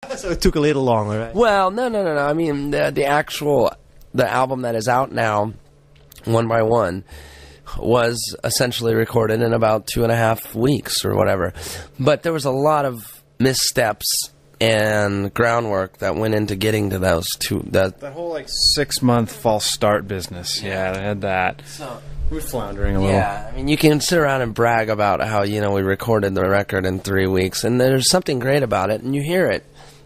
So it took a little longer, right? Well, no. I mean, the album that is out now, One by One, was essentially recorded in about 2.5 weeks or whatever. But there was a lot of missteps and groundwork that went into getting to those two. That whole 6-month false start business. Yeah, they had that. So we're floundering a little. Yeah, I mean, you can sit around and brag about how, we recorded the record in 3 weeks, and there's something great about it, and you hear it.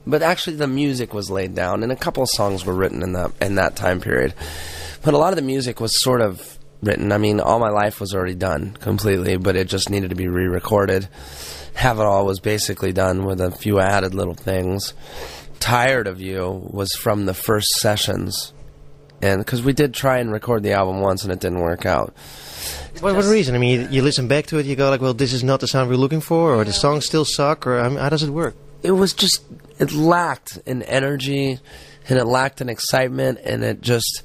But actually, the music was laid down, and a couple of songs were written in that time period. But a lot of the music was sort of written. I mean, All My Life was already done completely, but it just needed to be re-recorded. Have It All was basically done with a few added little things. Tired of You was from the first sessions, and because we did try and record the album once, and it didn't work out. What reason? I mean, you listen back to it, you go like, well, this is not the sound we're looking for, or the songs still suck, or how does it work? It was just, it lacked an energy, and it lacked an excitement, and it just,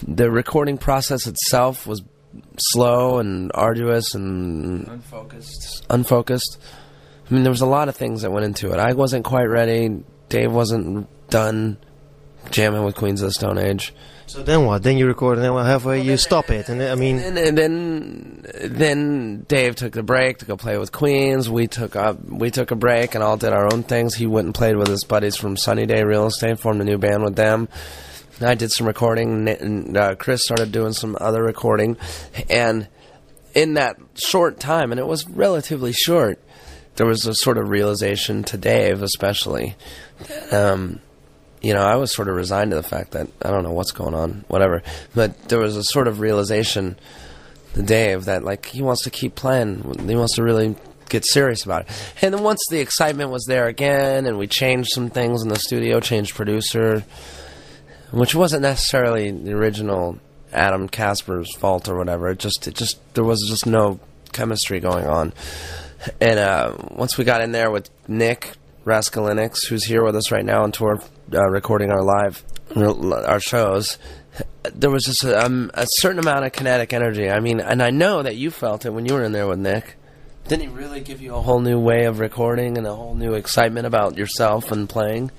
the recording process itself was slow and arduous and unfocused. I mean, there was a lot of things that went into it. I wasn't quite ready. Dave wasn't done jamming with Queens of the Stone Age. So then what? Then you record, and then halfway you stop it, and I mean. And then Dave took the break to go play with Queens. We took a break and all did our own things. He went and played with his buddies from Sunny Day Real Estate, formed a new band with them. I did some recording, and Chris started doing some other recording, and in that short time, and it was relatively short, there was a sort of realization to Dave, especially. I was sort of resigned to the fact that I don't know what's going on, whatever. But there was a sort of realization to Dave that, he wants to keep playing. He wants to really get serious about it. And then once the excitement was there again, and we changed some things in the studio, changed producer, which wasn't necessarily the original Adam Casper's fault or whatever. It just there was just no chemistry going on. And once we got in there with Nick Raskalinix, who's here with us right now on tour, recording our shows, there was just a certain amount of kinetic energy. I mean, and I know that you felt it when you were in there with Nick. Didn't he really give you a whole new way of recording and a whole new excitement about yourself and playing?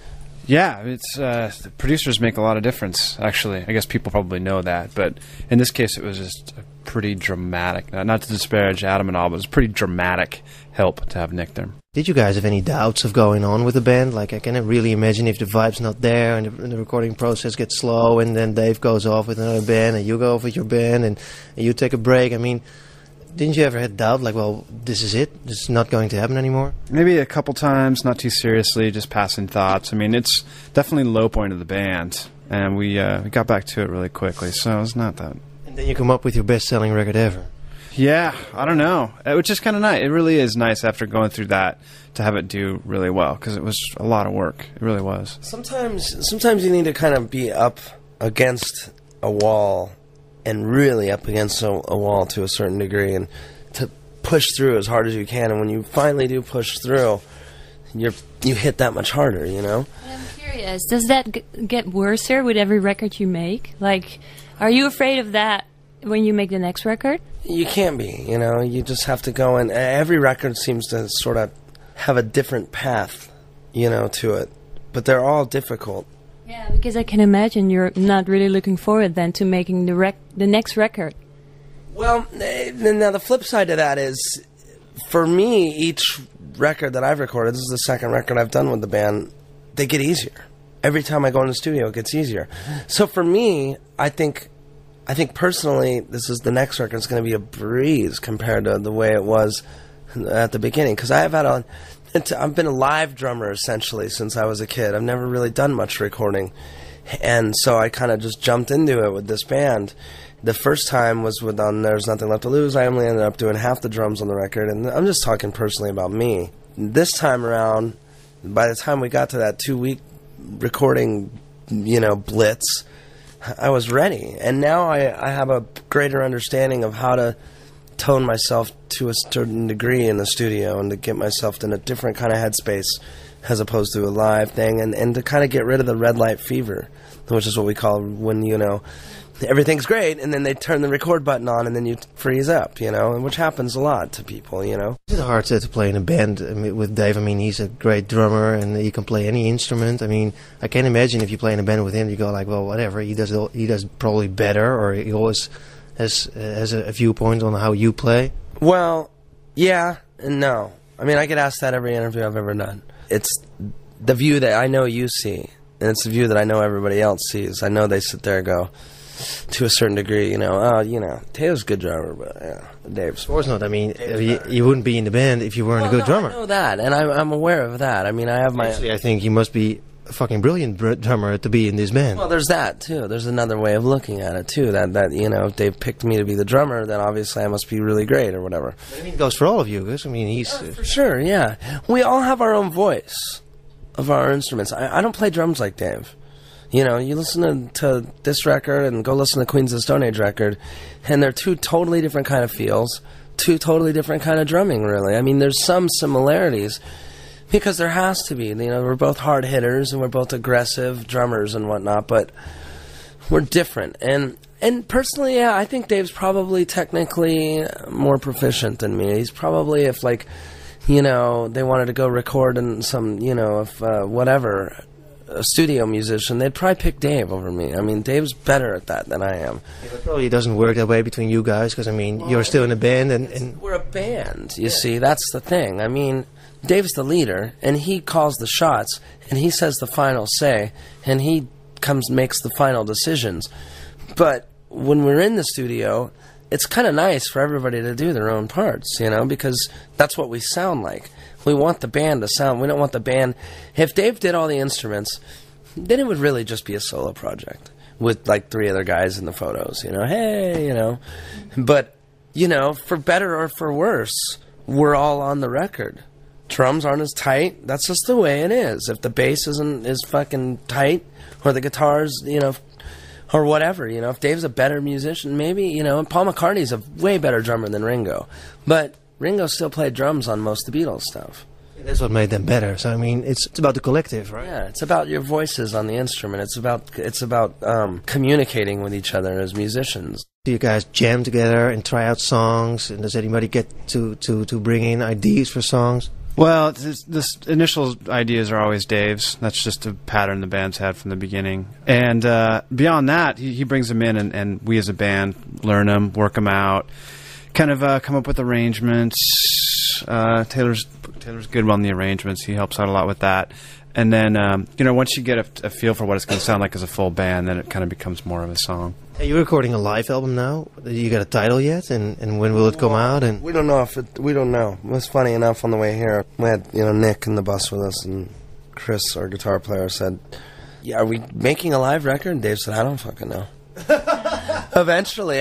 Yeah, it's the producers make a lot of difference, actually. I guess people probably know that, but in this case it was just a pretty dramatic, not to disparage Adam and all, but it was pretty dramatic help to have Nick there. Did you guys have any doubts of going on with the band? I cannot really imagine if the vibe's not there and the recording process gets slow, and then Dave goes off with another band and you go off with your band and you take a break. I mean, didn't you ever have doubt, well, this is it? This is not going to happen anymore? Maybe a couple times, not too seriously, just passing thoughts. I mean, it's definitely the low point of the band, and we got back to it really quickly, so it's not that. And then you come up with your best-selling record ever. Yeah, I don't know. Which is kind of nice. It really is nice after going through that to have it do really well, because it was a lot of work. It really was. Sometimes you need to kind of be up against a wall, and really up against a wall to a certain degree, and to push through as hard as you can. And when you finally do push through, you hit that much harder, I'm curious, does that get worse here with every record you make? Are you afraid of that when you make the next record? You can't be, you just have to go, and every record seems to sort of have a different path, to it. But they're all difficult. Yeah, because I can imagine you're not really looking forward then to making the next record. Well, now the flip side to that is, for me, each record that I've recorded, this is the second record I've done with the band, they get easier. Every time I go in the studio, it gets easier. So for me, I think personally, the next record is going to be a breeze compared to the way it was at the beginning. Because I've been a live drummer essentially since I was a kid. I've never really done much recording, and so I kind of just jumped into it with this band. The first time was with There's Nothing Left to Lose. I only ended up doing half the drums on the record, and I'm just talking personally about me. This time around, by the time we got to that 2-week recording, blitz, I was ready, and now I have a greater understanding of how to tone myself to a certain degree in the studio and to get myself in a different kind of headspace as opposed to a live thing, and to kind of get rid of the red light fever, which is what we call when, everything's great, and then they turn the record button on, and then you freeze up, you know, which happens a lot to people, you know. Is it hard to play in a band with Dave? I mean, he's a great drummer, and he can play any instrument. I mean, I can't imagine if you play in a band with him, you go like, well, whatever. He does probably better, or he always has a viewpoint on how you play. Well, yeah and no. I mean, I get asked that every interview I've ever done. It's the view that I know you see, and it's the view that I know everybody else sees. I know they sit there and go, to a certain degree, you know, oh, you know, Taylor's a good drummer, but yeah, Dave's... Of course not. I mean, you wouldn't be in the band if you weren't a good drummer. I know that, and I'm aware of that. I mean, I have my... Actually, I think you must be a fucking brilliant drummer to be in this band. Well, there's that, too. There's another way of looking at it, too, that you know, if they've picked me to be the drummer, then obviously I must be really great or whatever. I mean, it goes for all of you, because, I mean, he's... For sure, yeah. We all have our own voice of our instruments. I don't play drums like Dave. You know, you listen to this record and go listen to Queens of the Stone Age record, and they're two totally different kind of feels, two totally different kind of drumming, really. I mean, there's some similarities, because there has to be. You know, we're both hard hitters, and we're both aggressive drummers and whatnot, but we're different. And personally, yeah, I think Dave's probably technically more proficient than me. He's probably, if, like, you know, they wanted to go record in some, you know, if whatever... a studio musician, they'd probably pick Dave over me. I mean, Dave's better at that than I am. Yeah, it probably doesn't work that way between you guys, because, I mean, you're still in a band, and... We're a band, you see, that's the thing. I mean, Dave's the leader, and he calls the shots, and he says the final say, and he makes the final decisions. But when we're in the studio, it's kind of nice for everybody to do their own parts, you know, because that's what we sound like. We want the band to sound. We don't want the band... If Dave did all the instruments, then it would really just be a solo project with, like, 3 other guys in the photos, you know. Hey, you know. But, you know, for better or for worse, we're all on the record. Drums aren't as tight. That's just the way it is. If the bass is fucking tight, or the guitars, you know, or whatever, you know. If Dave's a better musician, maybe, you know. And Paul McCartney's a way better drummer than Ringo. But... Ringo still played drums on most of the Beatles stuff. That's what made them better. So I mean, it's about the collective, right? Yeah, it's about your voices on the instrument. It's about communicating with each other as musicians. Do you guys jam together and try out songs? And does anybody get to bring in ideas for songs? Well, this initial ideas are always Dave's. That's just a pattern the band's had from the beginning. And beyond that, he brings them in, and we as a band learn them, work them out. Kind of come up with arrangements. Taylor's good on the arrangements. He helps out a lot with that. And then, you know, once you get a feel for what it's going to sound like as a full band, then it kind of becomes more of a song. Are you recording a live album now? You got a title yet? And when will it come out? And we don't know we don't know. It was funny enough on the way here. We had, you know, Nick in the bus with us, and Chris, our guitar player, said, "Yeah, are we making a live record?" And Dave said, "I don't fucking know." Eventually.